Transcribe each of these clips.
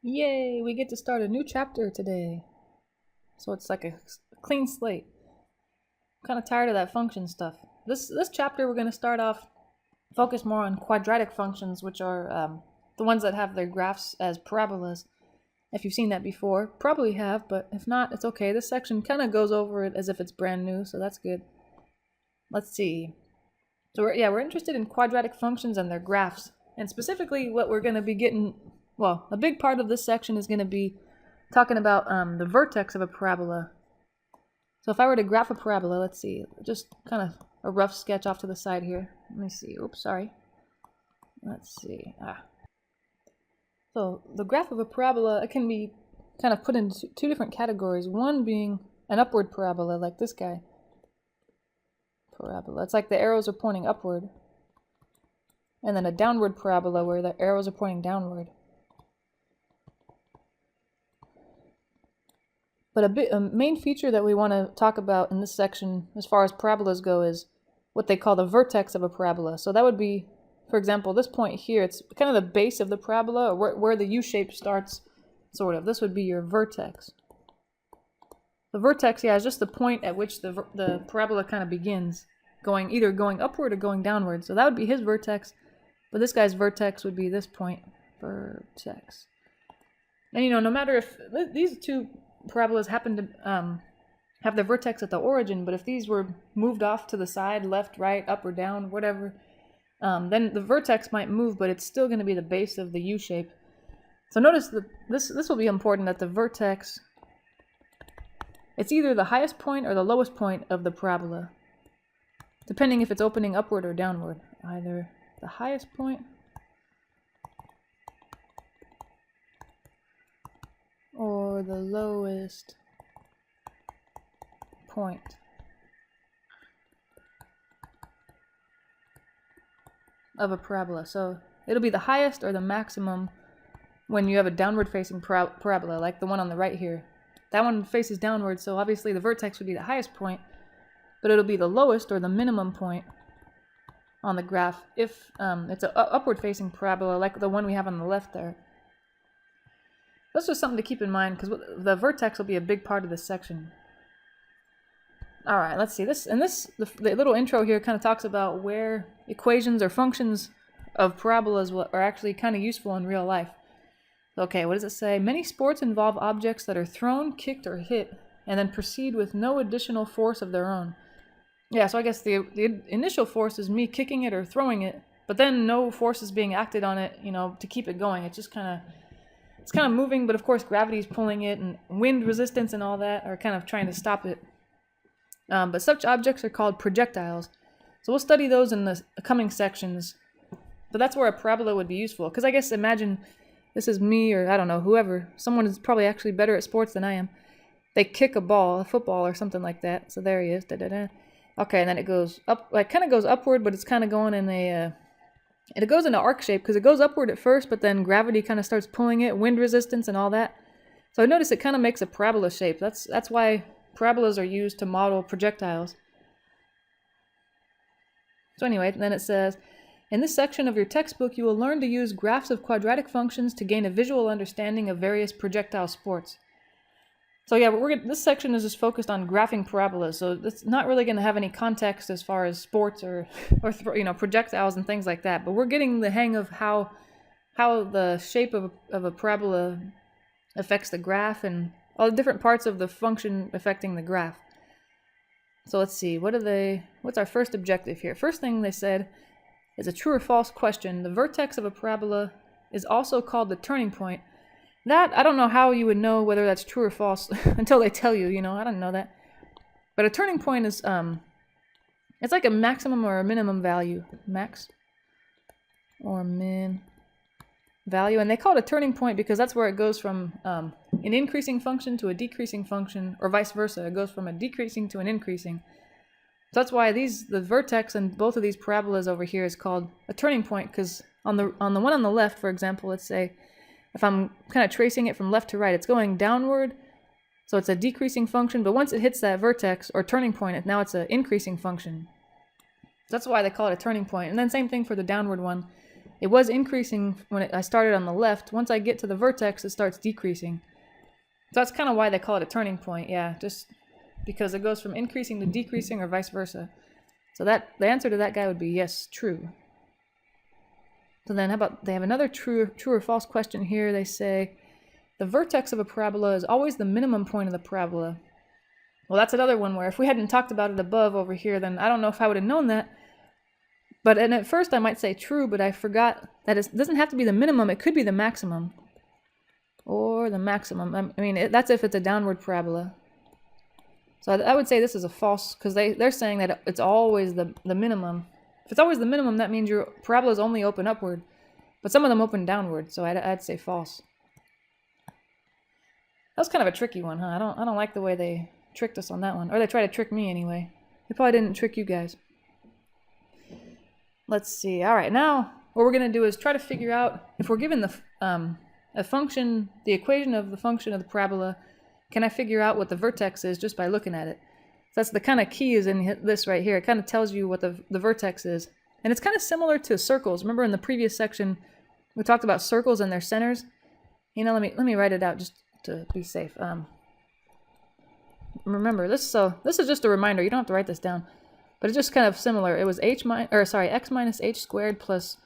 Yay, we get to start a new chapter today. So it's like a clean slate. I'm kind of tired of that function stuff. This chapter we're going to start off focus more on quadratic functions, which are the ones that have their graphs as parabolas. If you've seen that before, probably have, but if not, it's okay. This section kind of goes over it as if it's brand new, so that's good. Let's see. So we're interested in quadratic functions and their graphs. And specifically what we're going to be getting, well, a big part of this section is going to be talking about the vertex of a parabola. So if I were to graph a parabola, let's see, just kind of a rough sketch off to the side here. Let me see. Oops, sorry. Let's see. So the graph of a parabola, it can be kind of put into two different categories. One being an upward parabola, like this guy. Parabola. It's like the arrows are pointing upward. And then a downward parabola where the arrows are pointing downward. But a main feature that we want to talk about in this section as far as parabolas go is what they call the vertex of a parabola. So that would be, for example, this point here, it's kind of the base of the parabola, or where the U-shape starts, sort of. This would be your vertex. The vertex, yeah, is just the point at which the parabola kind of begins, either going upward or going downward. So that would be his vertex, but this guy's vertex would be this point, vertex. And no matter if these two parabolas happen to have the vertex at the origin, but if these were moved off to the side, left, right, up or down, whatever, then the vertex might move, but it's still going to be the base of the U-shape. So notice that this will be important, that the vertex, it's either the highest point or the lowest point of the parabola, depending if it's opening upward or downward. Either the highest point or the lowest point. Of a parabola. So it'll be the highest or the maximum when you have a downward facing parabola, like the one on the right here. That one faces downward, so obviously the vertex would be the highest point, but it'll be the lowest or the minimum point on the graph if it's an upward facing parabola like the one we have on the left there. That's just something to keep in mind because the vertex will be a big part of this section. Alright, let's see. The little intro here kind of talks about where equations or functions of parabolas are actually kind of useful in real life. Okay, what does it say? Many sports involve objects that are thrown, kicked, or hit, and then proceed with no additional force of their own. Yeah, so I guess the initial force is me kicking it or throwing it, but then no force is being acted on it, to keep it going. It's just kind of moving, but of course gravity is pulling it, and wind resistance and all that are kind of trying to stop it. But such objects are called projectiles. So we'll study those in the coming sections. But that's where a parabola would be useful. Because I guess imagine this is me or I don't know, whoever. Someone is probably actually better at sports than I am. They kick a ball, a football or something like that. So there he is. Okay, and then it goes up, like kind of goes upward, but it's kind of going in it goes in an arc shape because it goes upward at first, but then gravity kind of starts pulling it, wind resistance and all that. So notice it kind of makes a parabola shape. That's why parabolas are used to model projectiles. So anyway, then it says, in this section of your textbook, you will learn to use graphs of quadratic functions to gain a visual understanding of various projectile sports. So yeah, this section is just focused on graphing parabolas, so it's not really going to have any context as far as sports or projectiles and things like that. But we're getting the hang of how the shape of a parabola affects the graph and all the different parts of the function affecting the graph. So let's see, what's our first objective here? First thing they said is a true or false question. The vertex of a parabola is also called the turning point. That, I don't know how you would know whether that's true or false until they tell you, I don't know that. But a turning point is, it's like a maximum or a minimum value. Max or min value, and they call it a turning point because that's where it goes from an increasing function to a decreasing function, or vice versa. It goes from a decreasing to an increasing. So that's why the vertex in both of these parabolas over here is called a turning point, because on the one on the left, for example, let's say if I'm kind of tracing it from left to right, it's going downward, so it's a decreasing function, but once it hits that vertex or turning point, now it's an increasing function. So that's why they call it a turning point. And then same thing for the downward one. it was increasing when I started on the left. Once I get to the vertex, it starts decreasing. So that's kind of why they call it a turning point. Yeah, just because it goes from increasing to decreasing or vice versa. So that the answer to that guy would be yes, true. So then how about, they have another true or false question here. They say the vertex of a parabola is always the minimum point of the parabola. Well, that's another one where if we hadn't talked about it above over here, then I don't know if I would have known that. But and at first I might say true, but I forgot that it doesn't have to be the minimum. It could be the maximum. Or the maximum. I mean, that's if it's a downward parabola. So I would say this is a false, because they're saying that it's always the minimum. If it's always the minimum, that means your parabolas only open upward. But some of them open downward, so I'd say false. That was kind of a tricky one, huh? I don't like the way they tricked us on that one. Or they tried to trick me anyway. They probably didn't trick you guys. Let's see. All right, now what we're going to do is try to figure out if we're given a function, the equation of the function of the parabola, can I figure out what the vertex is just by looking at it? So that's the kind of key is in this right here. It kind of tells you what the vertex is. And it's kind of similar to circles. Remember in the previous section, we talked about circles and their centers. You know, let me write it out just to be safe. Remember this. So this is just a reminder. You don't have to write this down, but it's just kind of similar. It was x minus h squared plus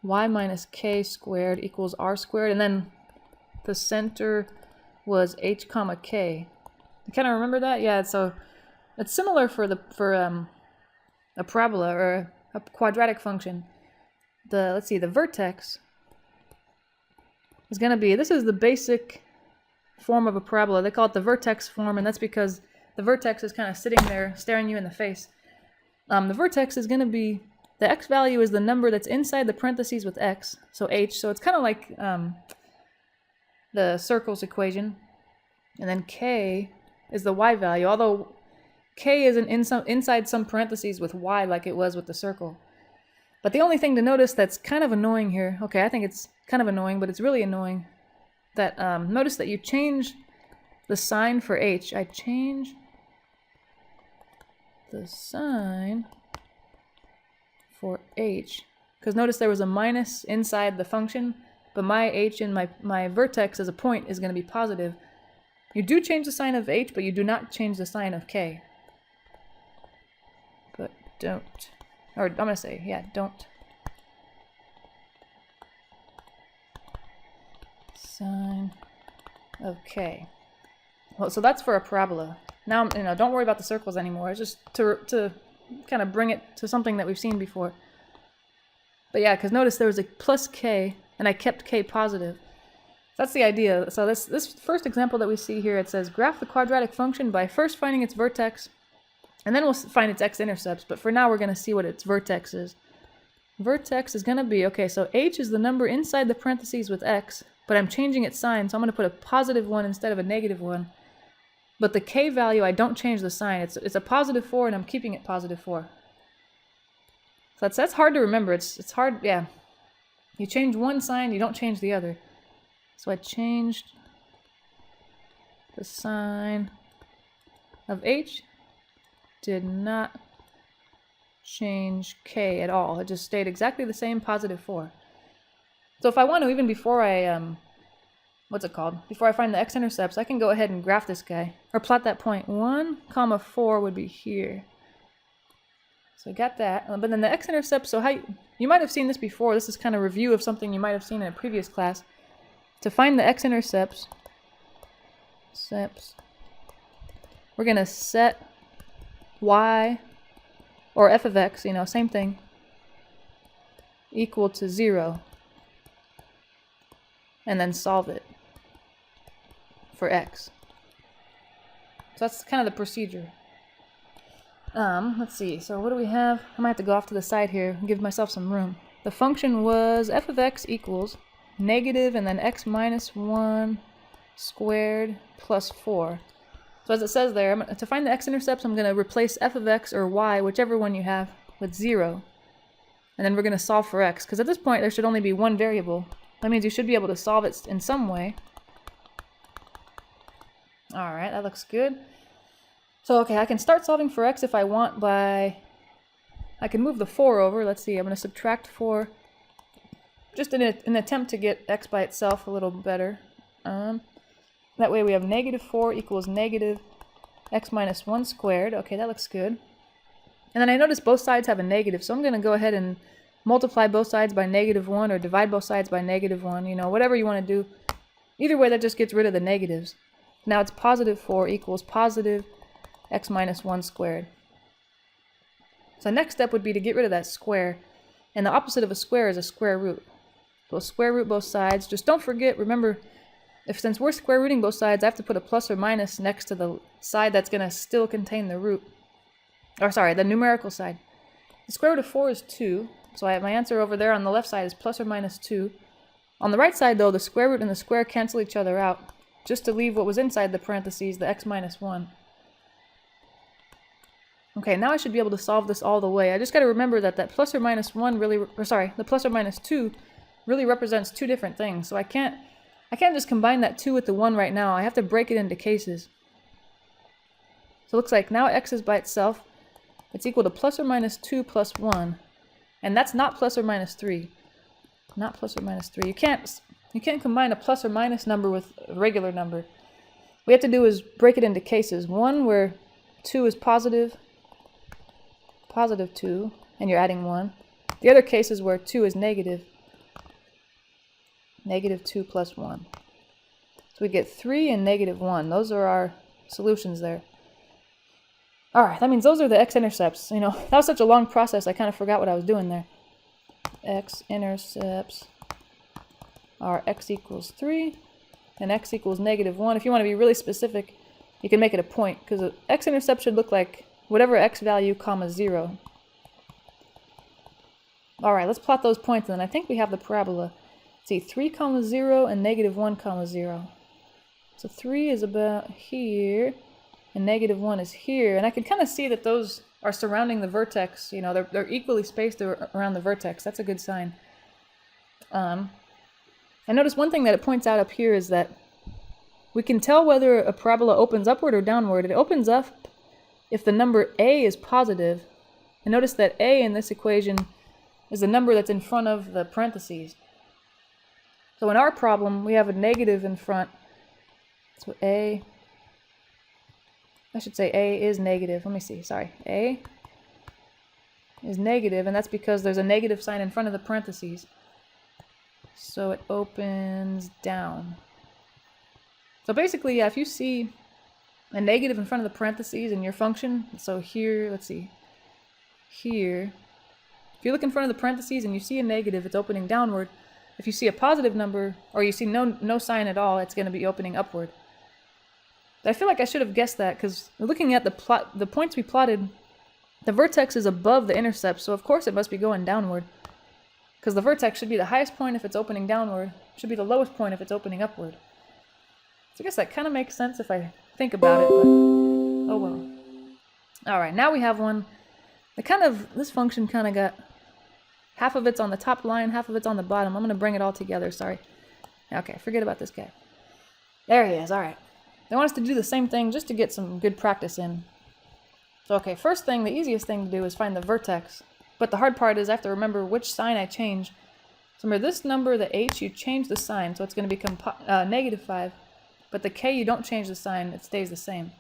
y minus k squared equals r squared, and then the center was h comma k. You kind of remember that? Yeah. So it's similar for a parabola or a quadratic function. Let's see, the vertex is going to be, this is the basic form of a parabola. They call it the vertex form, and that's because the vertex is kind of sitting there staring you in the face. The vertex is going to be, the x value is the number that's inside the parentheses with x, so h. So it's kind of like the circles equation. And then k is the y value, although k isn't inside some parentheses with y like it was with the circle. But the only thing to notice that's kind of annoying here, okay, I think it's kind of annoying, but it's really annoying, that notice that you change the sign for h. I change the sign for h, because notice there was a minus inside the function, but my h in my vertex as a point is going to be positive. You do change the sign of h, but you do not change the sign of k. But don't. Or I'm going to say, yeah, don't. Sign of k. Well, so that's for a parabola. Now, don't worry about the circles anymore. It's just to kind of bring it to something that we've seen before. But yeah, because notice there was a plus k, and I kept k positive. That's the idea. So this first example that we see here, it says graph the quadratic function by first finding its vertex, and then we'll find its x-intercepts. But for now, we're going to see what its vertex is. Vertex is going to be, okay, so h is the number inside the parentheses with x, but I'm changing its sign, so I'm going to put a positive 1 instead of a negative 1. But the k value, I don't change the sign. It's a positive 4, and I'm keeping it positive 4. So that's hard to remember. It's hard, yeah. You change one sign, you don't change the other. So I changed the sign of h, did not change k at all. It just stayed exactly the same, positive 4. So if I want to, even before I, before I find the x-intercepts, I can go ahead and graph this guy, or plot that point. 1, 4 would be here. So I got that. But then the x-intercepts, so you might have seen this before. This is kind of a review of something you might have seen in a previous class. To find the x-intercepts, we're going to set y, or f of x, same thing, equal to 0. And then solve it for x. So that's kind of the procedure. Let's see. So what do we have? I might have to go off to the side here and give myself some room. The function was f of x equals negative and then x minus 1 squared plus 4. So as it says there, to find the x-intercepts, I'm going to replace f of x or y, whichever one you have, with 0. And then we're going to solve for x, because at this point there should only be one variable. That means you should be able to solve it in some way. Alright, that looks good. So, okay, I can start solving for x if I want by... I can move the 4 over. Let's see, I'm going to subtract 4 just in an attempt to get x by itself a little better. That way we have negative 4 equals negative x minus 1 squared. Okay, that looks good. And then I notice both sides have a negative, so I'm going to go ahead and multiply both sides by negative 1 or divide both sides by negative 1, you know, whatever you want to do. Either way, that just gets rid of the negatives. Now it's positive 4 equals positive x minus 1 squared. So the next step would be to get rid of that square. And the opposite of a square is a square root. So square root both sides. Just don't forget, remember, since we're square rooting both sides, I have to put a plus or minus next to the side that's going to still contain the root. Or sorry, the numerical side. The square root of 4 is 2. So I have my answer over there on the left side is plus or minus 2. On the right side, though, the square root and the square cancel each other out, just to leave what was inside the parentheses, the x minus 1. Okay, now I should be able to solve this all the way. I just got to remember that that plus or minus 1 really, the plus or minus 2 really represents two different things. So I can't just combine that 2 with the 1 right now. I have to break it into cases. So it looks like now x is by itself. It's equal to plus or minus 2 plus 1. And that's not plus or minus 3. Not plus or minus 3. You can't combine a plus or minus number with a regular number. What we have to do is break it into cases. One where 2 is positive 2, and you're adding 1. The other case is where 2 is negative 2 plus 1. So we get 3 and negative 1. Those are our solutions there. Alright, that means those are the x-intercepts. You know, that was such a long process, I kind of forgot what I was doing there. X-intercepts are x equals 3 and x equals negative 1. If you want to be really specific, you can make it a point, because an x-intercept should look like whatever x value comma 0. Alright, let's plot those points, and then I think we have the parabola. Let's see, 3 comma 0 and negative 1 comma 0. So 3 is about here, and negative 1 is here, and I can kind of see that those are surrounding the vertex. You know, they're equally spaced around the vertex. That's a good sign. I notice one thing that it points out up here is that we can tell whether a parabola opens upward or downward. It opens up if the number a is positive. And notice that a in this equation is the number that's in front of the parentheses. So in our problem, we have a negative in front. So I should say a is negative. Let me see, sorry. A is negative, and that's because there's a negative sign in front of the parentheses. So it opens down. So basically, yeah, if you see a negative in front of the parentheses in your function, so here, let's see, here, if you look in front of the parentheses and you see a negative, it's opening downward. If you see a positive number, or you see no sign at all, it's going to be opening upward. I feel like I should have guessed that, because looking at the points we plotted, the vertex is above the intercept, so of course it must be going downward. Because the vertex should be the highest point if it's opening downward, should be the lowest point if it's opening upward. So I guess that kind of makes sense if I think about it, but oh well. Alright, now we have one. This function kind of got, half of it's on the top line, half of it's on the bottom. I'm going to bring it all together, sorry. Okay, forget about this guy. There he is, alright. They want us to do the same thing just to get some good practice in. So okay, first thing, the easiest thing to do is find the vertex. But the hard part is I have to remember which sign I change. So remember this number, the h, you change the sign, so it's going to become negative 5. But the k, you don't change the sign, it stays the same.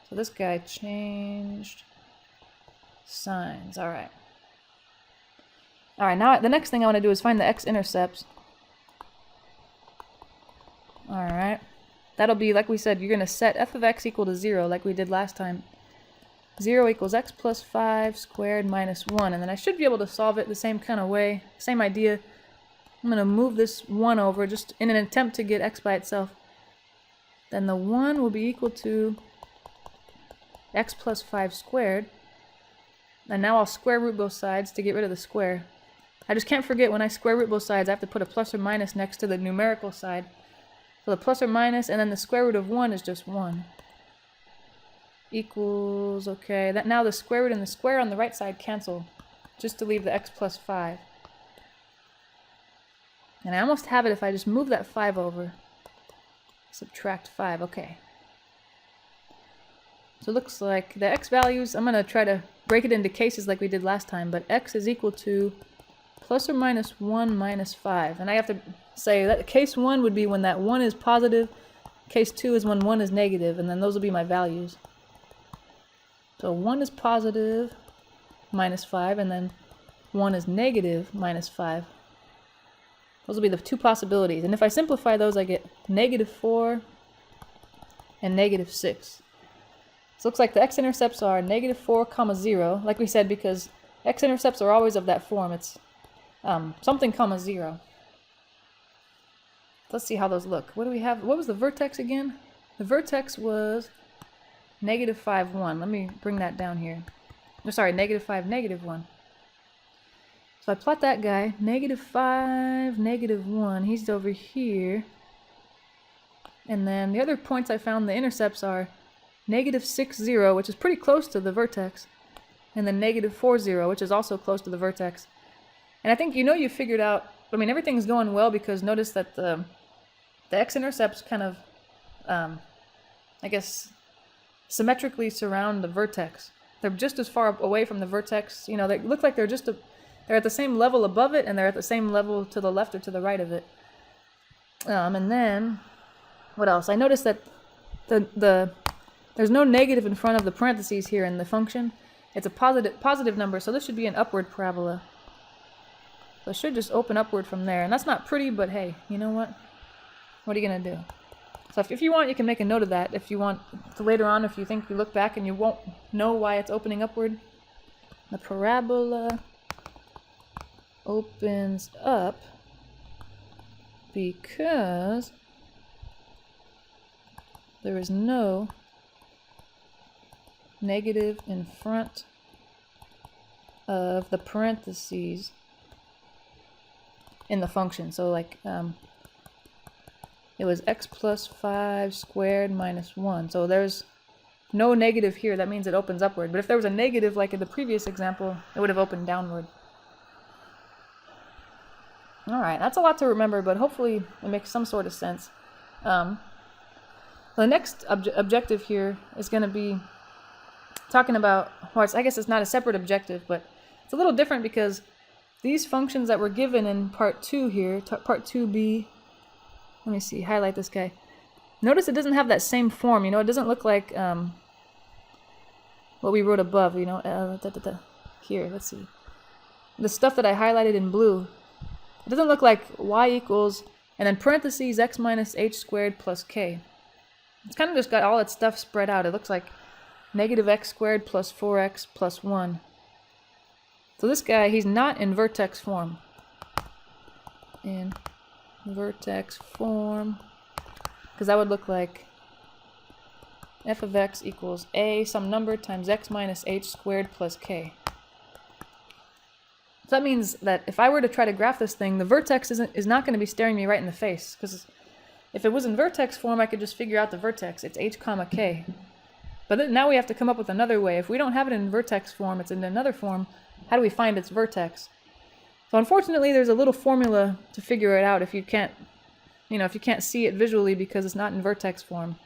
So this guy changed signs, alright. Alright, now the next thing I want to do is find the x-intercepts. Alright. That'll be, like we said, you're going to set f of x equal to 0, like we did last time. 0 equals x plus 5 squared minus 1. And then I should be able to solve it the same kind of way. Same idea. I'm going to move this 1 over just in an attempt to get x by itself. Then the 1 will be equal to x plus 5 squared. And now I'll square root both sides to get rid of the square. I just can't forget when I square root both sides, I have to put a plus or minus next to the numerical side. So the plus or minus, and then the square root of 1 is just 1. Equals, okay, that now the square root and the square on the right side cancel, just to leave the x plus 5. And I almost have it if I just move that 5 over. Subtract 5, okay. So it looks like the x values, I'm going to try to break it into cases like we did last time, but x is equal to plus or minus 1 minus 5. And I have to say that case 1 would be when that 1 is positive, case 2 is when 1 is negative, and then those will be my values. So 1 is positive, minus 5, and then 1 is negative, minus 5. Those will be the two possibilities. And if I simplify those, I get negative 4 and negative 6. So it looks like the x-intercepts are negative 4, comma 0, like we said, because x-intercepts are always of that form. It's something, comma 0. Let's see how those look. What do we have? What was the vertex again? The vertex was negative 5, 1. Let me bring that down here. Oh, sorry, negative 5, negative 1. So I plot that guy, negative 5, negative 1. He's over here. And then the other points I found, the intercepts are negative 6, 0, which is pretty close to the vertex, and then negative 4, 0, which is also close to the vertex. And I think you figured out, I mean, everything's going well because notice that the x-intercepts kind of, I guess, symmetrically surround the vertex. They're just as far away from the vertex, they look like they're at the same level above it, and they're at the same level to the left or to the right of it. And then, what else? I noticed that there's no negative in front of the parentheses here in the function. It's a positive number, so this should be an upward parabola. So it should just open upward from there. And that's not pretty, but hey, you know what? What are you going to do? So if you want, you can make a note of that. If you want to later on, if you think you look back and you won't know why it's opening upward. The parabola opens up because there is no negative in front of the parentheses in the function. So like it was x plus 5 squared minus 1. So there's no negative here. That means it opens upward. But if there was a negative like in the previous example, it would have opened downward. Alright, that's a lot to remember, but hopefully it makes some sort of sense. The next objective here is going to be talking about, I guess it's not a separate objective, but it's a little different because these functions that were given in part 2 here, part 2b, let me see, highlight this guy. Notice it doesn't have that same form, it doesn't look like what we wrote above, here, let's see. The stuff that I highlighted in blue, it doesn't look like y equals, and then parentheses x minus h squared plus k. It's kind of just got all its stuff spread out. It looks like negative x squared plus 4x plus 1. So this guy, he's not in vertex form. In vertex form, because that would look like f of x equals a some number times x minus h squared plus k. So that means that if I were to try to graph this thing, the vertex is not going to be staring me right in the face, because if it was in vertex form, I could just figure out the vertex. It's h comma k. But then now we have to come up with another way. If we don't have it in vertex form, it's in another form. How do we find its vertex? So unfortunately, there's a little formula to figure it out if you can't, if you can't see it visually because it's not in vertex form.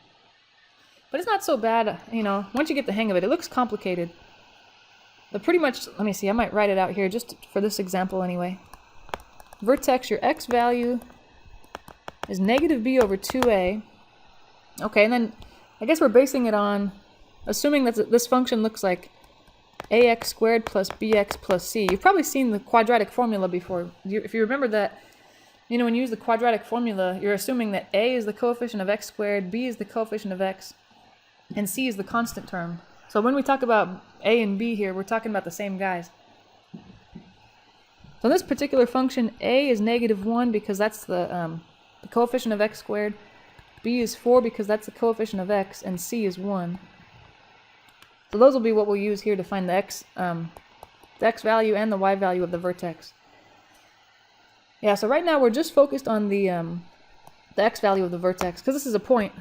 But it's not so bad, once you get the hang of it. It looks complicated. But pretty much, let me see, I might write it out here just for this example anyway. Vertex, your x value is negative b over 2a. Okay, and then I guess we're basing it on assuming that this function looks like ax squared plus bx plus c. You've probably seen the quadratic formula before. If you remember that, when you use the quadratic formula, you're assuming that a is the coefficient of x squared, b is the coefficient of x, and c is the constant term. So when we talk about a and b here, we're talking about the same guys. So in this particular function, a is negative 1 because that's the coefficient of x squared, b is 4 because that's the coefficient of x, and c is 1. So those will be what we'll use here to find the x value and the y value of the vertex. Yeah, so right now we're just focused on the x value of the vertex, because this is a point.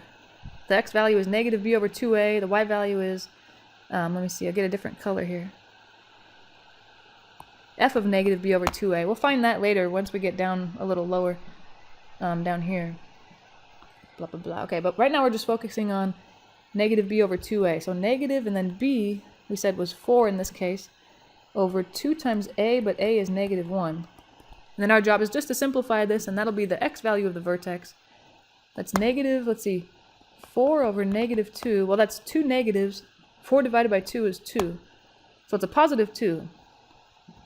The x value is negative b over 2a, the y value is, let me see, I'll get a different color here. F of negative b over 2a. We'll find that later once we get down a little lower, down here. Blah, blah, blah. Okay, but right now we're just focusing on negative b over 2a. So negative and then b, we said was 4 in this case, over 2 times a, but a is negative 1. And then our job is just to simplify this, and that'll be the x value of the vertex. That's negative, let's see, 4 over negative 2. Well, that's 2 negatives. 4 divided by 2 is 2. So it's a positive 2.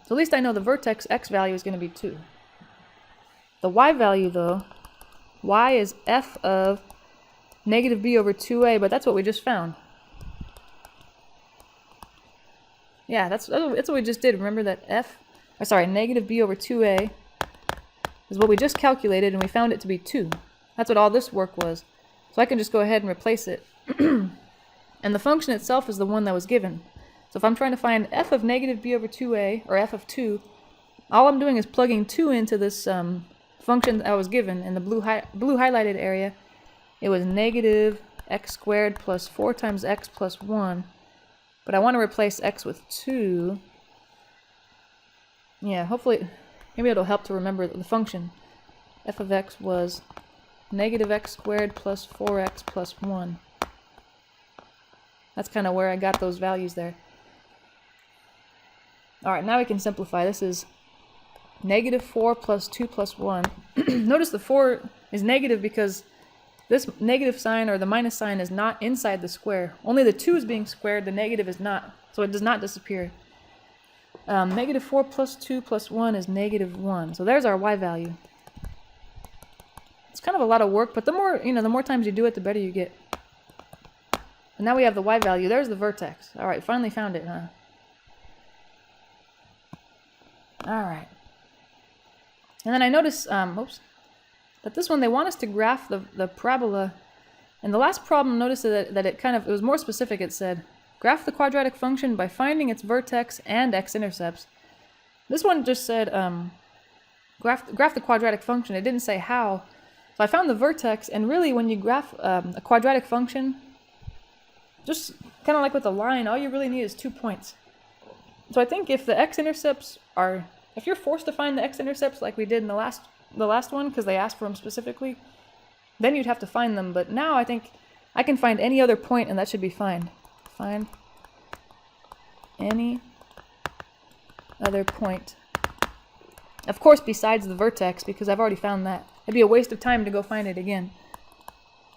So at least I know the vertex x value is going to be 2. The y value, though, y is f of negative b over 2a, but that's what we just found. Yeah, that's what we just did. Remember that negative b over 2a is what we just calculated, and we found it to be 2. That's what all this work was. So I can just go ahead and replace it. And the function itself is the one that was given. So if I'm trying to find f of negative b over 2a, or f of 2, all I'm doing is plugging 2 into this function that I was given in the blue highlighted area. It was negative x squared plus 4 times x plus 1. But I want to replace x with 2. Yeah, hopefully, maybe it'll help to remember the function. F of x was negative x squared plus 4x plus 1. That's kind of where I got those values there. Alright, now we can simplify. This is negative 4 plus 2 plus 1. Notice the 4 is negative because this negative sign or the minus sign is not inside the square. Only the 2 is being squared, the negative is not. So it does not disappear. Negative 4 plus 2 plus 1 is negative 1. So there's our y value. It's kind of a lot of work, but the more times you do it, the better you get. And now we have the y value. There's the vertex. Alright, finally found it, huh? Alright. And then I notice, that this one, they want us to graph the parabola. And the last problem, notice that it was more specific. It said, graph the quadratic function by finding its vertex and x-intercepts. This one just said, graph the quadratic function. It didn't say how. So I found the vertex, and really when you graph a quadratic function, just kind of like with a line, all you really need is 2 points. So I think if the x-intercepts are, if you're forced to find the x-intercepts like we did in the last one, because they asked for them specifically, then you'd have to find them. But now I think I can find any other point, and that should be fine. Find any other point. Of course, besides the vertex, because I've already found that. It'd be a waste of time to go find it again.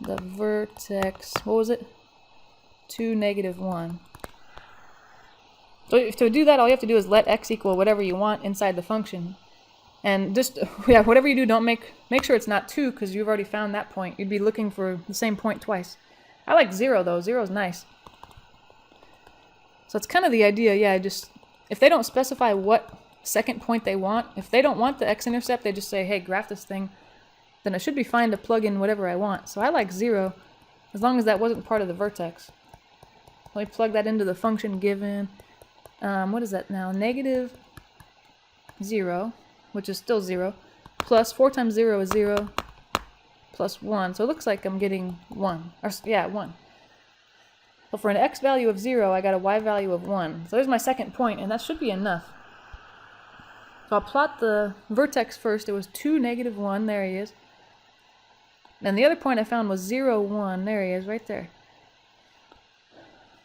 The vertex, what was it? 2, negative 1. So to do that, all you have to do is let x equal whatever you want inside the function. And just, yeah, whatever you do, don't make sure it's not 2, because you've already found that point. You'd be looking for the same point twice. I like 0, though. 0 is nice. So it's kind of the idea, yeah, if they don't specify what second point they want, if they don't want the x-intercept, they just say, hey, graph this thing, then it should be fine to plug in whatever I want. So I like 0, as long as that wasn't part of the vertex. Let me plug that into the function given. What is that now? Negative 0, which is still 0, plus 4 times 0 is 0, plus 1. So it looks like I'm getting 1. Or, yeah, 1. So for an x value of 0, I got a y value of 1. So there's my second point, and that should be enough. So I'll plot the vertex first. It was 2, negative 1. There he is. And the other point I found was 0, 1. There he is, right there.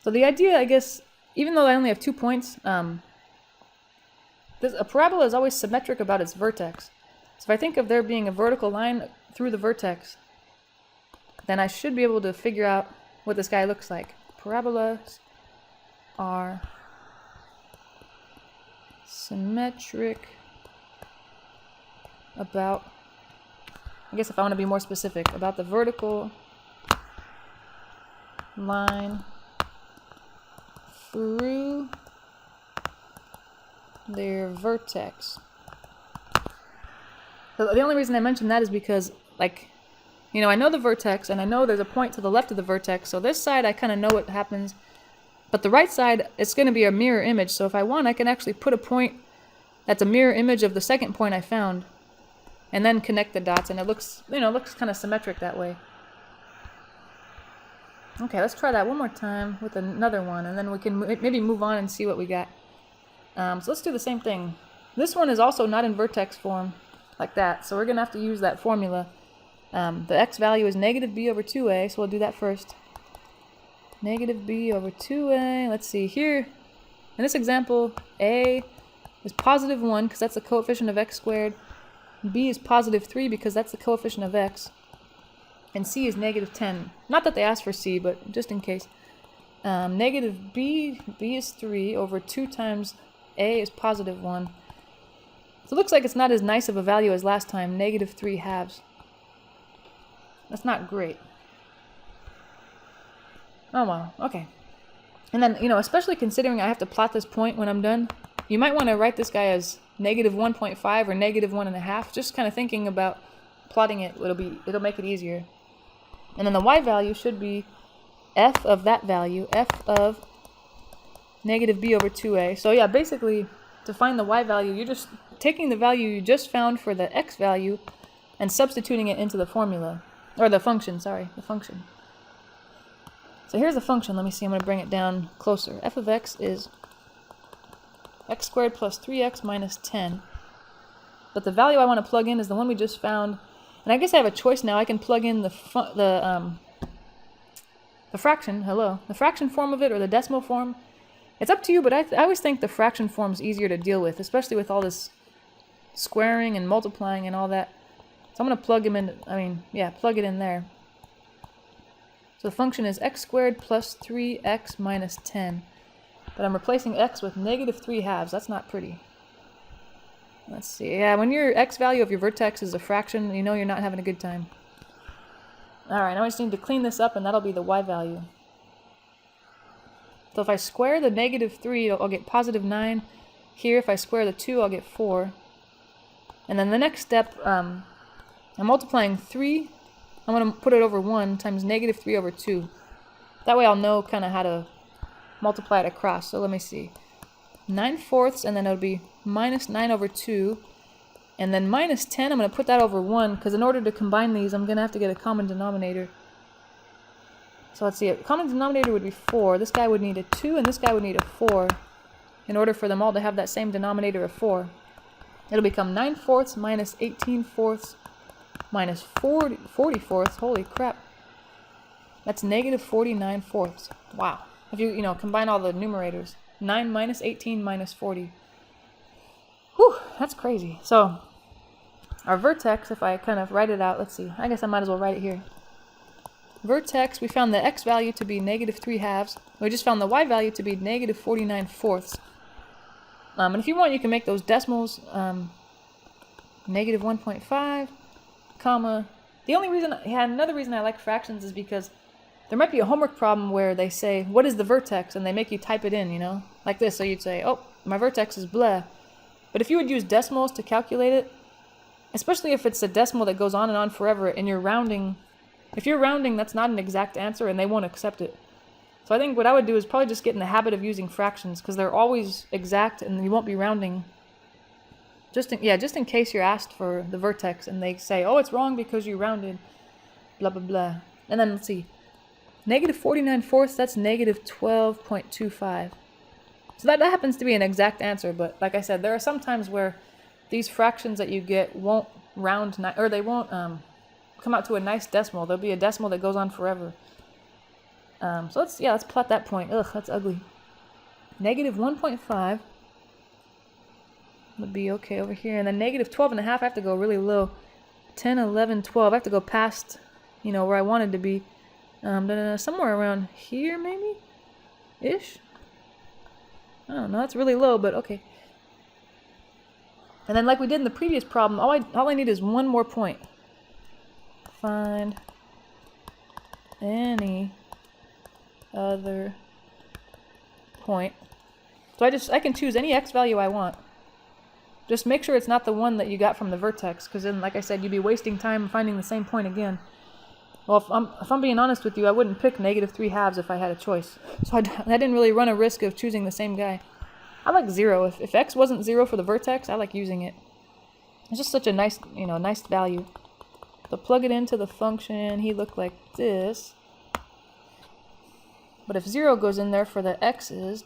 So the idea, I guess, even though I only have 2 points, a parabola is always symmetric about its vertex. So if I think of there being a vertical line through the vertex, then I should be able to figure out what this guy looks like. Parabolas are symmetric about, I guess if I want to be more specific, about the vertical line through their vertex. So the only reason I mention that is because, like, you know, I know the vertex, and I know there's a point to the left of the vertex, so this side I kind of know what happens, but the right side, it's going to be a mirror image, so if I want, I can actually put a point that's a mirror image of the second point I found, and then connect the dots, and it looks, you know, looks kind of symmetric that way. Okay, let's try that one more time with another one, and then we can maybe move on and see what we got. So let's do the same thing. This one is also not in vertex form, like that, so we're going to have to use that formula. The x value is negative b over 2a, so we'll do that first. Negative b over 2a, let's see here. In this example, a is positive 1, because that's the coefficient of x squared. B is positive 3 because that's the coefficient of x. And C is negative 10. Not that they asked for C, but just in case. Negative B is 3 over 2 times A is positive 1. So it looks like it's not as nice of a value as last time, negative 3 halves. That's not great. Oh well, okay. And then, you know, especially considering I have to plot this point when I'm done, you might want to write this guy as negative 1.5 or negative 1.5. Just kind of thinking about plotting it, it'll make it easier. And then the y value should be f of that value, f of negative b over 2a. So yeah, basically, to find the y value, you're just taking the value you just found for the x value and substituting it into the formula. Or the function, sorry, the function. So here's the function. Let me see, I'm going to bring it down closer. F of x is x squared plus 3x minus 10. But the value I want to plug in is the one we just found. And I guess I have a choice now. I can plug in the fraction, the fraction form of it or the decimal form. It's up to you, but I always think the fraction form is easier to deal with, especially with all this squaring and multiplying and all that. So I'm going to plug them in, plug it in there. So the function is x squared plus 3x minus 10. But I'm replacing x with negative 3 halves. That's not pretty. Let's see. Yeah, when your x value of your vertex is a fraction, you know you're not having a good time. Alright, now I just need to clean this up, and that'll be the y value. So if I square the negative 3, I'll get positive 9. Here, if I square the 2, I'll get 4. And then the next step, I'm multiplying 3. I'm going to put it over 1 times negative 3 over 2. That way I'll know kind of how to multiply it across. So let me see. 9/4, and then it'll be minus 9 over 2. And then minus 10, I'm going to put that over 1, because in order to combine these, I'm going to have to get a common denominator. So let's see, a common denominator would be 4. This guy would need a 2, and this guy would need a 4 in order for them all to have that same denominator of 4. It'll become 9/4 minus 18/4 minus 40/4. Holy crap. That's negative 49/4. Wow. If you combine all the numerators. 9 minus 18 minus 40. Whew, that's crazy. So, our vertex, if I kind of write it out, let's see. I guess I might as well write it here. Vertex, we found the x value to be negative 3 halves. We just found the y value to be negative 49/4. And if you want, you can make those decimals negative 1.5, comma. The only reason, another reason I like fractions is because there might be a homework problem where they say, what is the vertex? And they make you type it in, like this. So you'd say, oh, my vertex is blah. But if you would use decimals to calculate it, especially if it's a decimal that goes on and on forever and you're rounding, if you're rounding, that's not an exact answer and they won't accept it. So I think what I would do is probably just get in the habit of using fractions because they're always exact and you won't be rounding. Just in case you're asked for the vertex and they say, oh, it's wrong because you rounded, blah, blah, blah. And then let's see, negative 49/4, that's negative 12.25. So that happens to be an exact answer, but like I said, there are some times where these fractions that you get won't round, or they won't come out to a nice decimal. There'll be a decimal that goes on forever. So let's plot that point. Ugh, that's ugly. Negative 1.5 would be okay over here. And then negative 12.5, I have to go really low. 10, 11, 12. I have to go past, where I wanted to be. Somewhere around here, maybe? Ish? I don't know. That's really low, but okay. And then like we did in the previous problem, all I need is one more point. Find any other point. So I can choose any x value I want. Just make sure it's not the one that you got from the vertex, because then, like I said, you'd be wasting time finding the same point again. Well, if I'm being honest with you, I wouldn't pick negative 3 halves if I had a choice. So I didn't really run a risk of choosing the same guy. I like 0. If x wasn't 0 for the vertex, I like using it. It's just such a nice, nice value. So plug it into the function. He looked like this. But if 0 goes in there for the x's,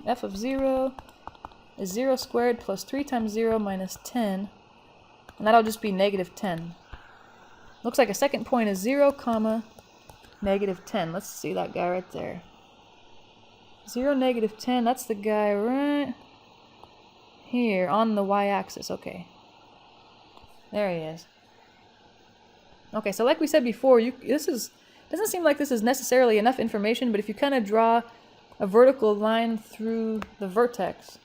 f of 0 is 0 squared plus 3 times 0 minus 10. And that'll just be negative 10. Looks like a second point is 0, comma, negative 10. Let's see that guy right there. 0, negative 10, that's the guy right here on the y-axis. Okay. There he is. Okay, so like we said before, doesn't seem like this is necessarily enough information, but if you kind of draw a vertical line through the vertex,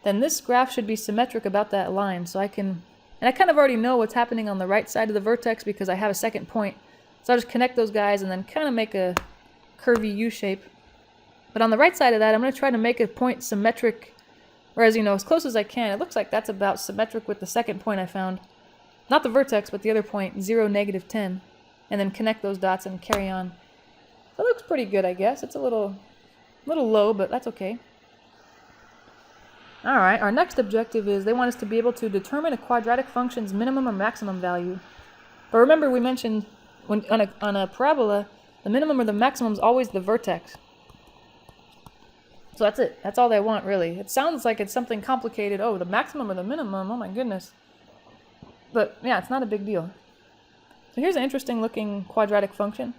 then this graph should be symmetric about that line. So I kind of already know what's happening on the right side of the vertex because I have a second point. So I'll just connect those guys and then kind of make a curvy U shape. But on the right side of that, I'm going to try to make a point symmetric, whereas, as close as I can. It looks like that's about symmetric with the second point I found. Not the vertex, but the other point, 0, -10. And then connect those dots and carry on. That looks pretty good, I guess. It's a little low, but that's okay. Alright, our next objective is they want us to be able to determine a quadratic function's minimum or maximum value. But remember we mentioned on a parabola, the minimum or the maximum is always the vertex. So that's it. That's all they want, really. It sounds like it's something complicated. Oh, the maximum or the minimum. Oh my goodness. But yeah, it's not a big deal. So here's an interesting looking quadratic function.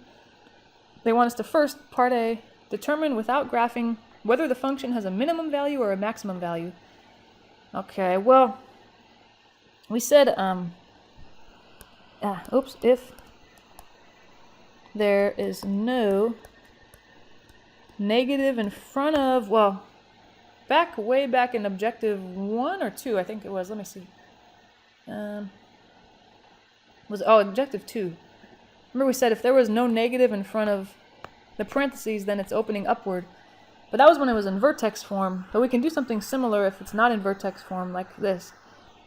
They want us to first, part A, determine without graphing whether the function has a minimum value or a maximum value. Okay, well, we said, if there is no negative in front of, well, way back in objective 1 or 2, I think it was, let me see. Objective 2. Remember we said if there was no negative in front of the parentheses, then it's opening upward. But that was when it was in vertex form. But we can do something similar if it's not in vertex form, like this.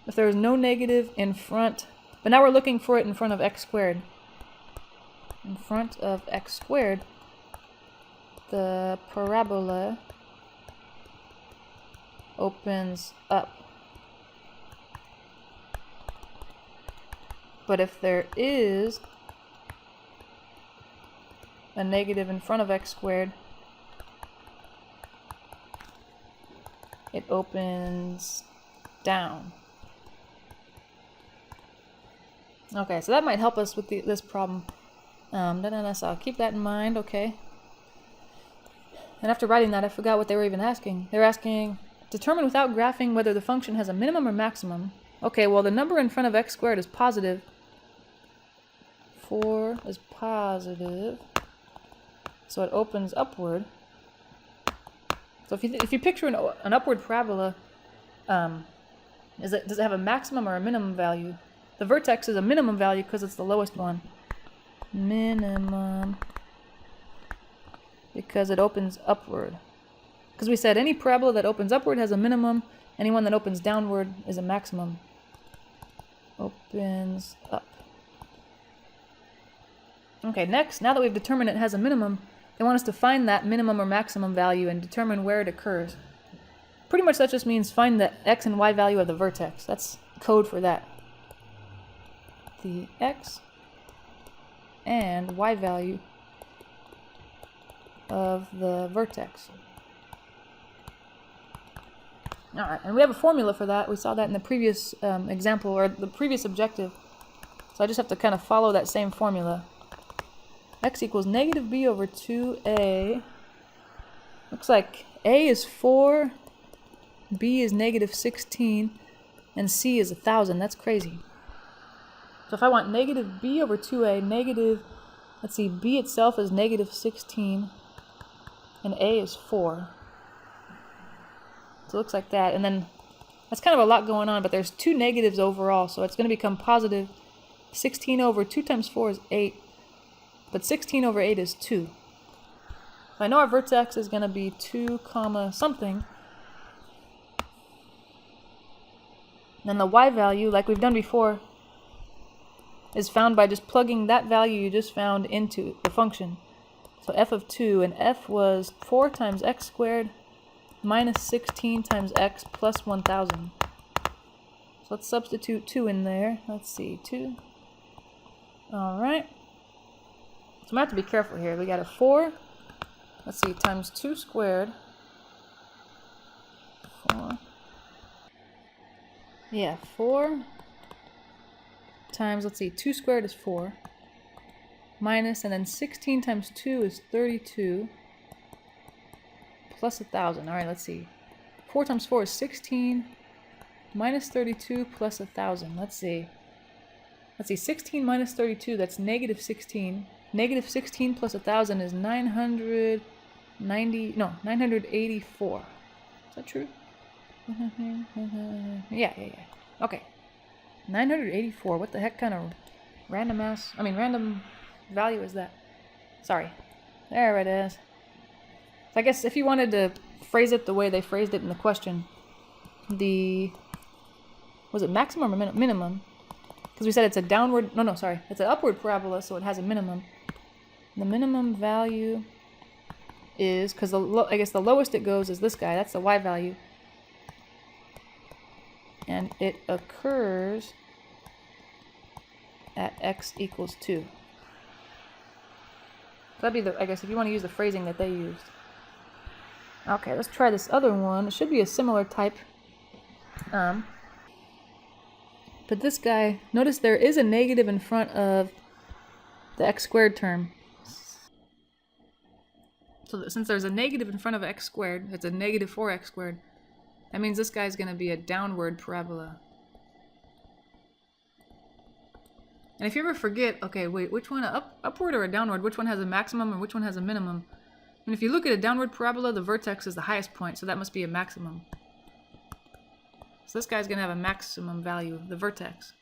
If there is no negative in front, but now we're looking for it in front of x squared. In front of x squared, the parabola opens up. But if there is a negative in front of x squared, it opens down. Okay, so that might help us with this problem. So I'll keep that in mind, okay. And after writing that, I forgot what they were even asking. They're asking, determine without graphing whether the function has a minimum or maximum. Okay, well the number in front of x squared is positive. 4 is positive, so it opens upward. So if you picture an upward parabola, does it have a maximum or a minimum value? The vertex is a minimum value because it's the lowest one. Minimum, because it opens upward. Because we said any parabola that opens upward has a minimum, anyone that opens downward is a maximum. Opens up. Okay, next, now that we've determined it has a minimum, they want us to find that minimum or maximum value and determine where it occurs. Pretty much that just means find the x and y value of the vertex. That's code for that. The x and y value of the vertex. Alright, and we have a formula for that. We saw that in the previous example, or the previous objective. So I just have to kind of follow that same formula. X equals negative b over 2a. Looks like a is 4, b is negative 16, and c is 1,000. That's crazy. So if I want negative b over 2a, let's see, b itself is negative 16, and a is 4. So it looks like that. And then that's kind of a lot going on, but there's 2 negatives overall, so it's going to become positive. 16 over 2 times 4 is 8. But 16 over 8 is 2. I know our vertex is going to be 2, something. And the y value, like we've done before, is found by just plugging that value you just found into the function. So f of 2, and f was 4 times x squared minus 16 times x plus 1,000. So let's substitute 2 in there. Let's see, 2. Alright. So I'm going to have to be careful here. We got a 4, let's see, times 2 squared. 4. Yeah, 4 times, let's see, 2 squared is 4. Minus, and then 16 times 2 is 32. Plus 1,000. Alright, let's see. 4 times 4 is 16. Minus 32 plus 1,000. Let's see. 16 minus 32, that's negative 16. Negative 16 plus 1,000 is 984. Is that true? Yeah. Okay. 984. What the heck kind of random value is that? Sorry. There it is. So I guess if you wanted to phrase it the way they phrased it in the question, was it maximum or minimum? Because we said it's a downward, it's an upward parabola, so it has a minimum. The minimum value is, because I guess the lowest it goes is this guy, that's the y value. And it occurs at x equals 2. So that'd be I guess if you want to use the phrasing that they used. Okay, let's try this other one. It should be a similar type. But this guy, notice there is a negative in front of the x squared term. So since there's a negative in front of x squared, it's a negative 4x squared. That means this guy's going to be a downward parabola. And if you ever forget, okay, wait, which one, upward or a downward, which one has a maximum and which one has a minimum? And if you look at a downward parabola, the vertex is the highest point, so that must be a maximum. So this guy's going to have a maximum value, the vertex.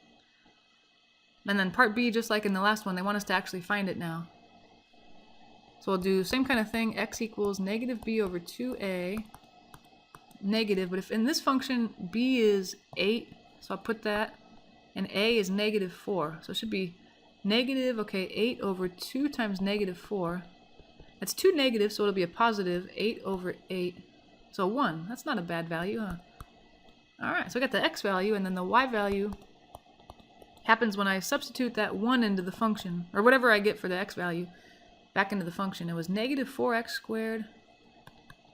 And then part B, just like in the last one, they want us to actually find it now. So we'll do same kind of thing, x equals negative b over 2a, negative, but if in this function b is 8, so I'll put that, and a is negative 4. So it should be negative, okay, 8 over 2 times negative 4. That's 2 negatives, so it'll be a positive 8 over 8. So 1. That's not a bad value, huh? Alright, so I got the x value, and then the y value happens when I substitute that 1 into the function, or whatever I get for the x value, back into the function. It was negative 4x squared,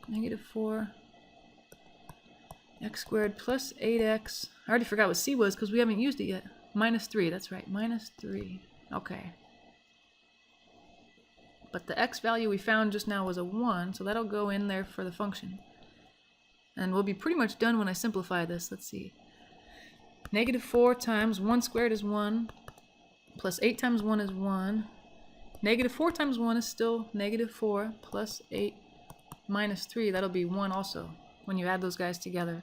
negative 4 x squared plus 8x. I already forgot what c was because we haven't used it yet. Minus 3, that's right, minus 3. Okay. But the x value we found just now was a 1, so that'll go in there for the function. And we'll be pretty much done when I simplify this. Let's see. Negative 4 times 1 squared is 1, plus 8 times 1 is 1. Negative 4 times 1 is still negative 4, plus 8 minus 3. That'll be 1 also, when you add those guys together.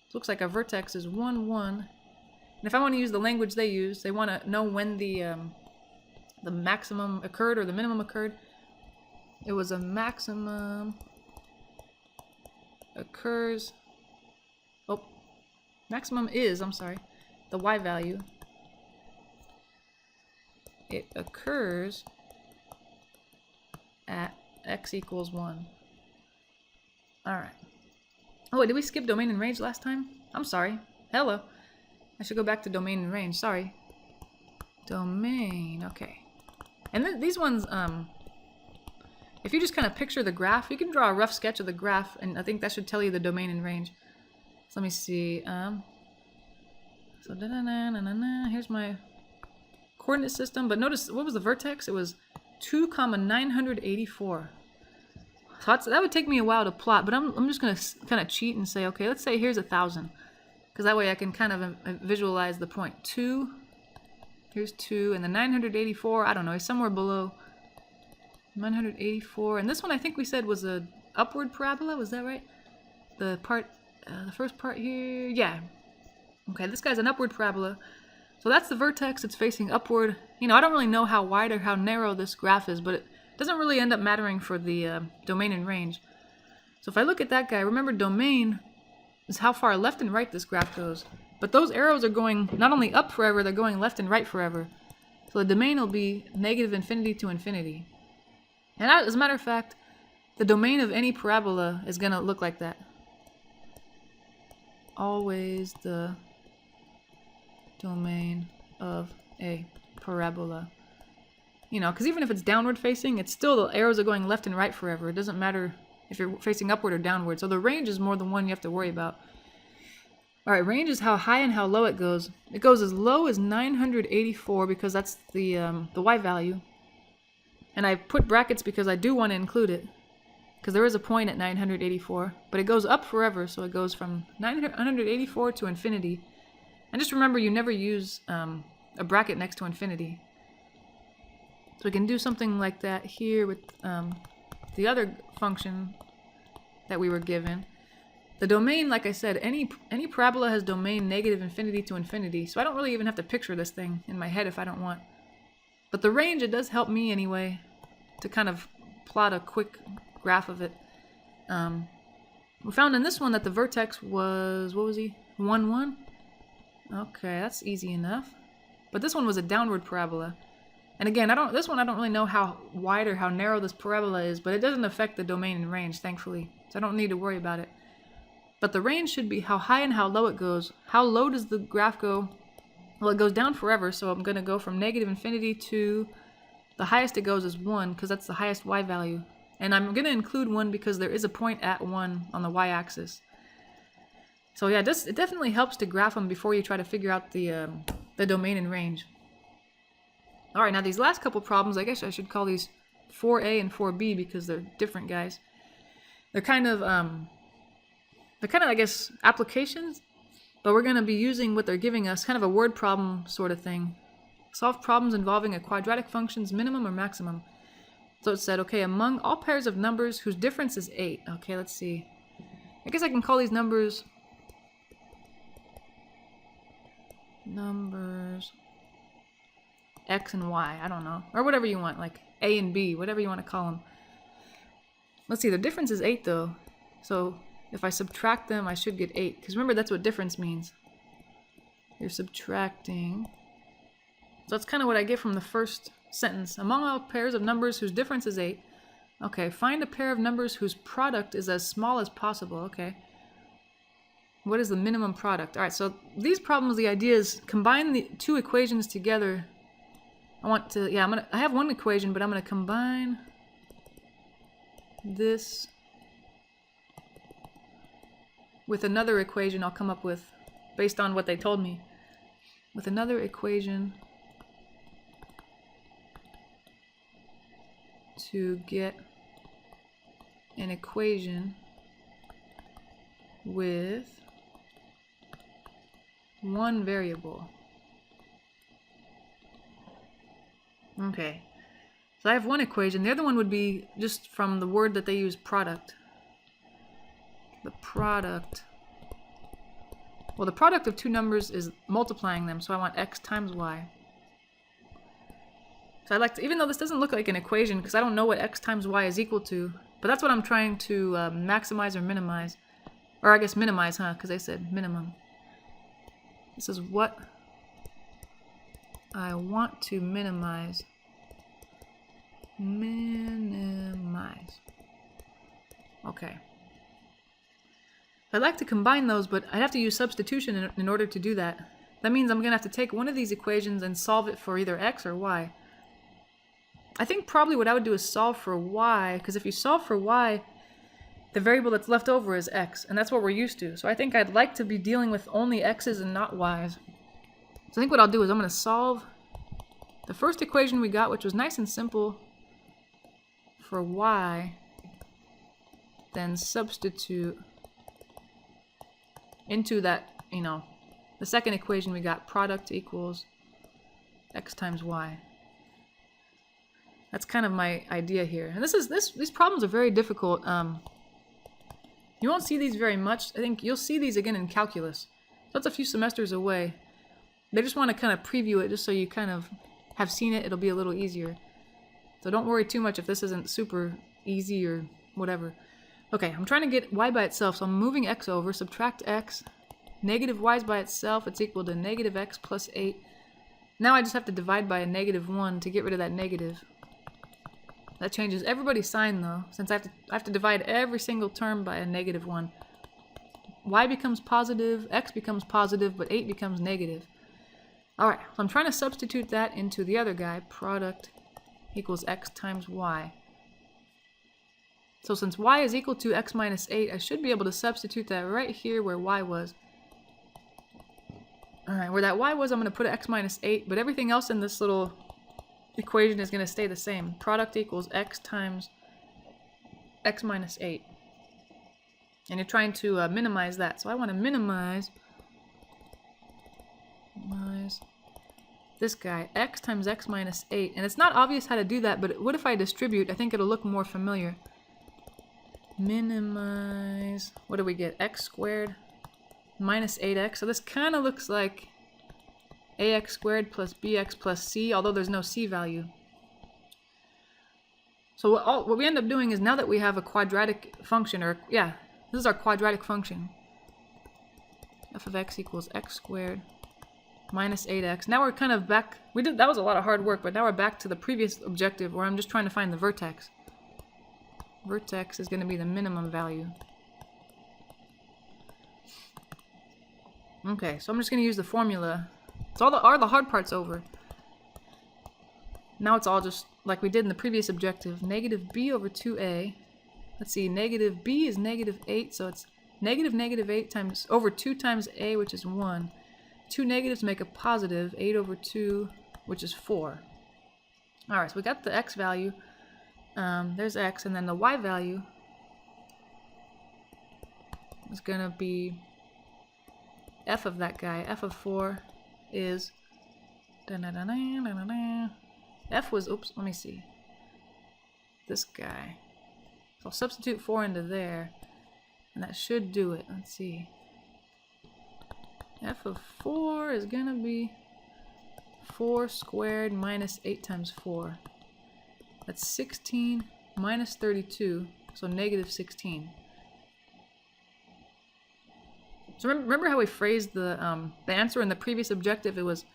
It looks like our vertex is 1, 1. And if I want to use the language they use, they want to know when the maximum occurred or the minimum occurred. It was a maximum occurs, maximum is, the y value. It occurs at x equals 1. Alright. Oh, wait, did we skip domain and range last time? I'm sorry. Hello. I should go back to domain and range. Sorry. Domain. Okay. And these ones, if you just kind of picture the graph, you can draw a rough sketch of the graph, and I think that should tell you the domain and range. So let me see. So here's my coordinate system. But notice, what was the vertex? It was 2, 984. So that would take me a while to plot, but I'm just going to kind of cheat and say, okay, let's say here's 1,000. Because that way I can kind of visualize the point. 2, here's 2, and the 984, I don't know, is somewhere below 984. And this one I think we said was a upward parabola, was that right? The first part here, yeah. Okay, this guy's an upward parabola. So that's the vertex, it's facing upward. You know, I don't really know how wide or how narrow this graph is, but it doesn't really end up mattering for the domain and range. So if I look at that guy, remember domain is how far left and right this graph goes. But those arrows are going not only up forever, they're going left and right forever. So the domain will be negative infinity to infinity. And as a matter of fact, the domain of any parabola is going to look like that. Always the domain of a parabola. You know, because even if it's downward facing, it's still the arrows are going left and right forever. It doesn't matter if you're facing upward or downward. So the range is more than one you have to worry about. All right, range is how high and how low it goes. It goes as low as 984 because that's the y value. And I put brackets because I do want to include it. because there is a point at 984, but it goes up forever, so it goes from 984 to infinity. And just remember, you never use a bracket next to infinity. So we can do something like that here with the other function that we were given. The domain, like I said, any parabola has domain negative infinity to infinity, so I don't really even have to picture this thing in my head if I don't want. But the range, it does help me anyway to kind of plot a quick graph of it. We found in this one that the vertex was, what was he? 1, 1? Okay, that's easy enough. But this one was a downward parabola. And again, this one I don't really know how wide or how narrow this parabola is, but it doesn't affect the domain and range, thankfully. So I don't need to worry about it. But the range should be how high and how low it goes. How low does the graph go? Well, it goes down forever, so I'm going to go from negative infinity to the highest it goes is 1, because that's the highest y value. And I'm going to include 1 because there is a point at 1 on the y-axis. So yeah, it definitely helps to graph them before you try to figure out the domain and range. Alright, now these last couple problems, I guess I should call these 4a and 4b because they're different guys. They're kind of, I guess, applications, but we're going to be using what they're giving us, kind of a word problem sort of thing. Solve problems involving a quadratic function's minimum or maximum. So it said, okay, among all pairs of numbers whose difference is 8. Okay, let's see. I guess I can call these numbers x and y, I don't know. Or whatever you want, like a and b, whatever you want to call them. Let's see, the difference is 8 though. So if I subtract them, I should get 8. Because remember, that's what difference means. You're subtracting. So that's kind of what I get from the first sentence. Among all pairs of numbers whose difference is 8. Okay, find a pair of numbers whose product is as small as possible. Okay. What is the minimum product? Alright, so these problems, the idea is combine the two equations together. I have one equation, but I'm going to combine this with another equation I'll come up with based on what they told me. With another equation to get an equation with one variable. Okay, so I have one equation. The other one would be just from the word that they use, product. The product. Well, the product of two numbers is multiplying them, so I want x times y. So I like to, even though this doesn't look like an equation, because I don't know what x times y is equal to, but that's what I'm trying to maximize or minimize. Or I guess minimize, huh? Because I said minimum. This is what I want to minimize. Minimize. Okay. I'd like to combine those, but I'd have to use substitution in order to do that. That means I'm going to have to take one of these equations and solve it for either x or y. I think probably what I would do is solve for y, because if you solve for y, the variable that's left over is x, and that's what we're used to. So I think I'd like to be dealing with only x's and not y's. So I think what I'll do is I'm going to solve the first equation we got, which was nice and simple, for y, then substitute into that, the second equation we got, product equals x times y. That's kind of my idea here. And these problems are very difficult. You won't see these very much. I think you'll see these again in calculus. So that's a few semesters away. They just want to kind of preview it just so you kind of have seen it. It'll be a little easier. So don't worry too much if this isn't super easy or whatever. Okay, I'm trying to get y by itself, so I'm moving x over, subtract x, negative y's by itself, it's equal to negative x plus 8. Now I just have to divide by a negative 1 to get rid of that negative. That changes everybody's sign though, since I have to divide every single term by a negative 1. Y becomes positive, x becomes positive, but 8 becomes negative. Alright, so I'm trying to substitute that into the other guy, product equals x times y. So since y is equal to x minus 8, I should be able to substitute that right here where y was. Alright, where that y was, I'm going to put x minus 8, but everything else in this little equation is going to stay the same. Product equals x times x minus 8. And you're trying to minimize that. So I want to minimize this guy, x times x minus 8. And it's not obvious how to do that, but what if I distribute? I think it'll look more familiar. Minimize, what do we get? X squared minus 8x. So this kind of looks like ax squared plus bx plus c, although there's no c value. So what we end up doing is, now that we have a quadratic function, or yeah, this is our quadratic function. F of x equals x squared minus 8x. Now we're kind of back. That was a lot of hard work, but now we're back to the previous objective where I'm just trying to find the vertex. Vertex is going to be the minimum value. Okay, so I'm just going to use the formula. So all the hard part's over. Now it's all just like we did in the previous objective. Negative b over 2a. Let's see, negative b is negative 8, so it's negative 8 times over 2 times a, which is 1. Two negatives make a positive, 8 over 2, which is 4. Alright, so we got the x value. There's x, and then the y value is going to be f of that guy. F of 4 is... F was... Oops, let me see. This guy. So I'll substitute 4 into there, and that should do it. Let's see. F of 4 is going to be 4 squared minus 8 times 4. That's 16 minus 32, so negative 16. So remember how we phrased the answer in the previous objective? It was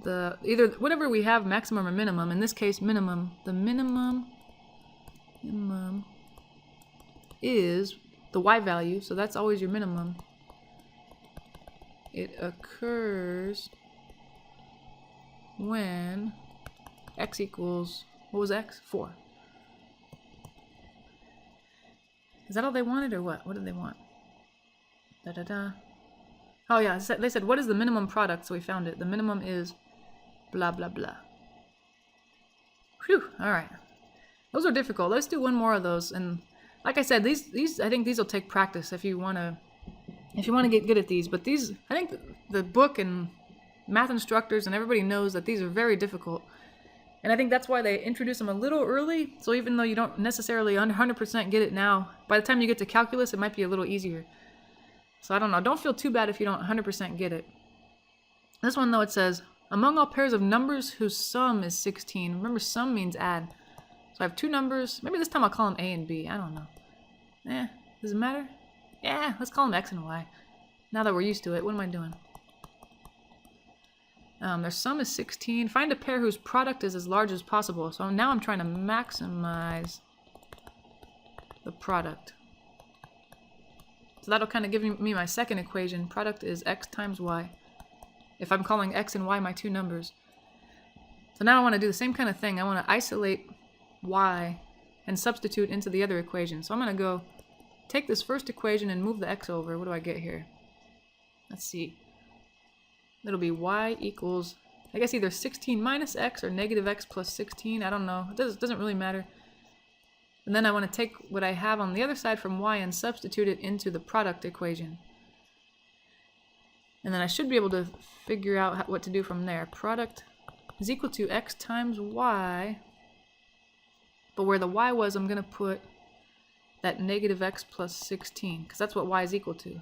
either whatever we have, maximum or minimum. In this case, minimum. The minimum is the y value, so that's always your minimum. It occurs when x equals, what was x? 4. Is that all they wanted, or what? What did they want? Oh yeah, they said, what is the minimum product? So we found it. The minimum is blah, blah, blah. Whew, alright. Those are difficult. Let's do one more of those. And like I said, these I think these will take practice if you want to get good at these. But these, I think the book and math instructors and everybody knows that these are very difficult. And I think that's why they introduce them a little early. So even though you don't necessarily 100% get it now, by the time you get to calculus, it might be a little easier. So I don't know. Don't feel too bad if you don't 100% get it. This one, though, it says, among all pairs of numbers whose sum is 16. Remember, sum means add. So I have two numbers. Maybe this time I'll call them A and B. I don't know. Does it matter? Yeah, let's call them X and Y. Now that we're used to it, what am I doing? Their sum is 16. Find a pair whose product is as large as possible. So now I'm trying to maximize the product. So that'll kind of give me my second equation. Product is x times y. If I'm calling x and y my two numbers. So now I want to do the same kind of thing. I want to isolate y and substitute into the other equation. So I'm going to go take this first equation and move the x over. What do I get here? Let's see. It'll be y equals, I guess, either 16 minus x or negative x plus 16. I don't know. It doesn't really matter. And then I want to take what I have on the other side from y and substitute it into the product equation. And then I should be able to figure out what to do from there. Product is equal to x times y. But where the y was, I'm going to put that negative x plus 16, because that's what y is equal to.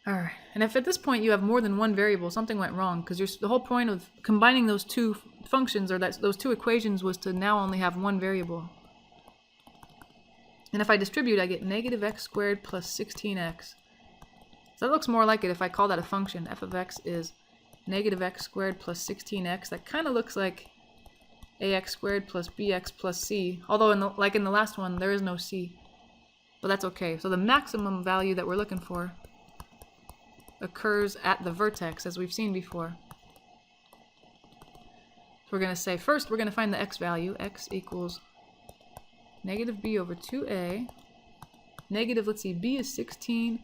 Alright, and if at this point you have more than one variable, something went wrong, because the whole point of combining those two functions, or those two equations, was to now only have one variable. And if I distribute, I get negative x squared plus 16x. So that looks more like it if I call that a function. F of x is negative x squared plus 16x. That kind of looks like ax squared plus bx plus c, although like in the last one, there is no c. But that's okay. So the maximum value that we're looking for occurs at the vertex, as we've seen before. So we're going to say, first we're going to find the x value. X equals negative b over 2a. Negative, let's see, b is 16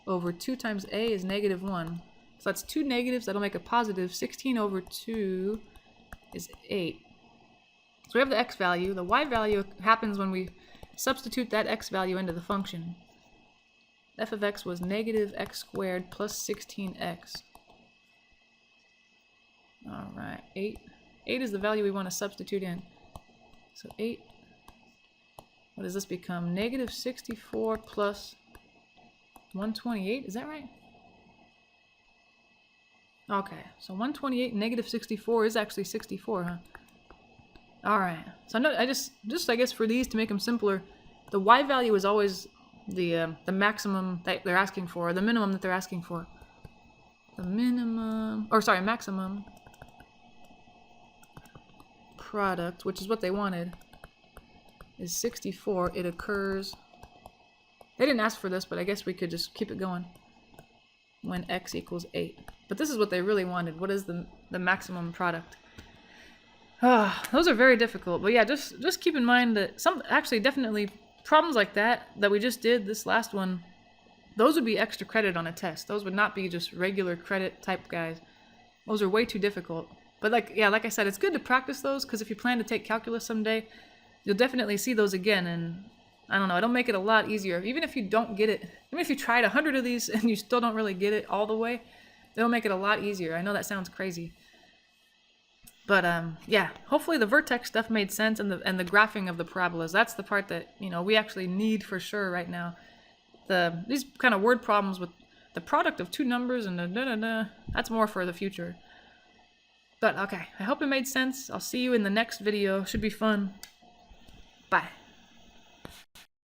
over 2 times a is negative 1. So that's two negatives, that'll make a positive. 16 over 2 is 8. So we have the x value. The y value happens when we substitute that x value into the function. F of x was negative x squared plus 16x. All right, 8. 8 is the value we want to substitute in. So 8, what does this become? Negative 64 plus 128, is that right? Okay, so 128 and negative 64 is actually 64, huh? All right, so I just I guess for these to make them simpler, the y value is always the maximum that they're asking for, the minimum that they're asking for. The minimum, or sorry, maximum product, which is what they wanted, is 64. It occurs, they didn't ask for this, but I guess we could just keep it going, when x equals 8. But this is what they really wanted. What is the maximum product? Those are very difficult. But yeah, just keep in mind that definitely problems like that we just did, this last one, those would be extra credit on a test. Those would not be just regular credit type guys. Those are way too difficult. But like I said, it's good to practice those, because if you plan to take calculus someday, you'll definitely see those again. And I don't know, it'll make it a lot easier. Even if you don't get it, even if you tried 100 of these and you still don't really get it all the way, it'll make it a lot easier. I know that sounds crazy. But yeah, hopefully the vertex stuff made sense, and the graphing of the parabolas. That's the part that, you know, we actually need for sure right now. These kind of word problems with the product of two numbers and that's more for the future. But okay, I hope it made sense. I'll see you in the next video. Should be fun. Bye.